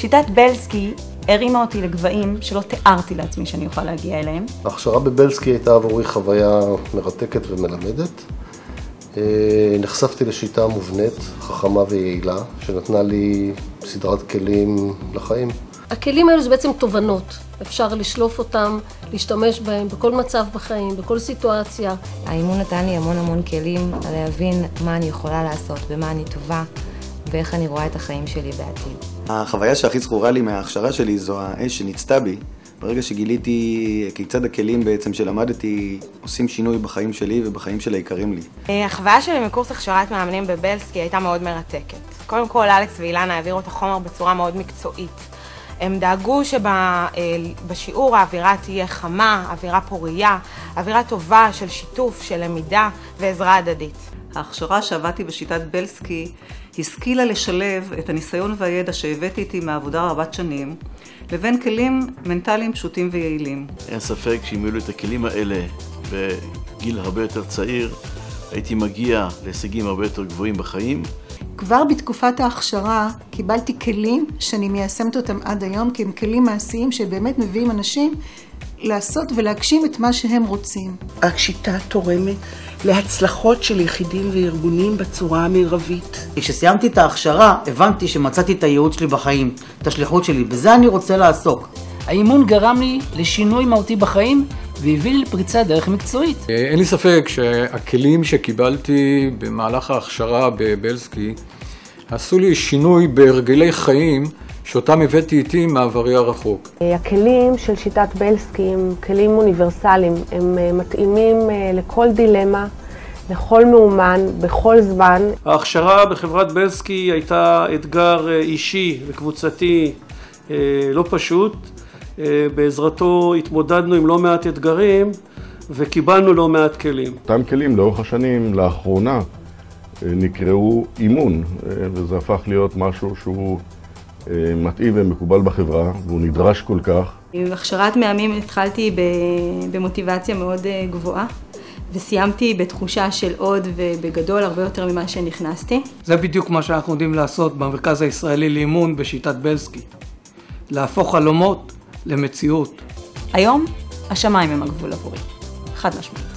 שיטת בלסקי הרימה אותי לגבהים שלא תיארתי לעצמי שאני אוכל להגיע אליהם. ההכשרה בבלסקי הייתה עבורי חוויה מרתקת ומלמדת. נחשפתי לשיטה מובנית, חכמה ויעילה, שנתנה לי סדרת כלים לחיים. הכלים האלו זה בעצם תובנות. אפשר לשלוף אותם, להשתמש בהם בכל מצב בחיים, בכל סיטואציה. האימון נתן לי המון כלים להבין מה אני יכולה לעשות, במה אני טובה, ואיך אני רואה את החיים שלי בעתיד. החוויה שהכי זכורה לי מההכשרה שלי זו האש שנצתה בי. ברגע שגיליתי כיצד הכלים בעצם שלמדתי עושים שינוי בחיים שלי ובחיים של היקרים לי. החוויה שלי מקורס הכשרת מאמנים בבלסקי הייתה מאוד מרתקת. קודם כל, אלכס ואילנה העבירו את החומר בצורה מאוד מקצועית. הם דאגו שבשיעור האווירה תהיה חמה, אווירה פוריה, אווירה טובה של שיתוף, של למידה ועזרה הדדית. ההכשרה שעבדתי בשיטת בלסקי השכילה לשלב את הניסיון והידע שהבאתי איתי מהעבודה רבת שנים, לבין כלים מנטליים פשוטים ויעילים. אין ספק שאם יהיו לי את הכלים האלה בגיל הרבה יותר צעיר, הייתי מגיע להישגים הרבה יותר גבוהים בחיים. כבר בתקופת ההכשרה קיבלתי כלים שאני מיישמת אותם עד היום, כי הם כלים מעשיים שבאמת מביאים אנשים לעשות ולהגשים את מה שהם רוצים. השיטה תורמת להצלחות של יחידים וארגונים בצורה המרבית. כשסיימתי את ההכשרה, הבנתי שמצאתי את הייעוד שלי בחיים, את השליחות שלי, בזה אני רוצה לעסוק. האימון גרם לי לשינוי מהותי בחיים, והביא לי לפריצת דרך מקצועית. אין לי ספק שהכלים שקיבלתי במהלך ההכשרה בבלסקי, עשו לי שינוי בהרגלי חיים, שאותם הבאתי איתי מעברי הרחוק. הכלים של שיטת בלסקי הם כלים אוניברסליים, הם מתאימים לכל דילמה, לכל מאומן, בכל זמן. ההכשרה בחברת בלסקי הייתה אתגר אישי וקבוצתי לא פשוט. בעזרתו התמודדנו עם לא מעט אתגרים וקיבלנו לא מעט כלים. אותם כלים לאורך השנים, לאחרונה, נקראו אימון, וזה הפך להיות משהו שהוא מתאים ומקובל בחברה, והוא נדרש כל כך. עם הכשרת מאמנים התחלתי במוטיבציה מאוד גבוהה, וסיימתי בתחושה של עוד ובגדול הרבה יותר ממה שנכנסתי. זה בדיוק מה שאנחנו יודעים לעשות במרכז הישראלי לאימון בשיטת בלסקי. להפוך חלומות למציאות. היום השמיים הם הגבול עבורי, חד משמעית.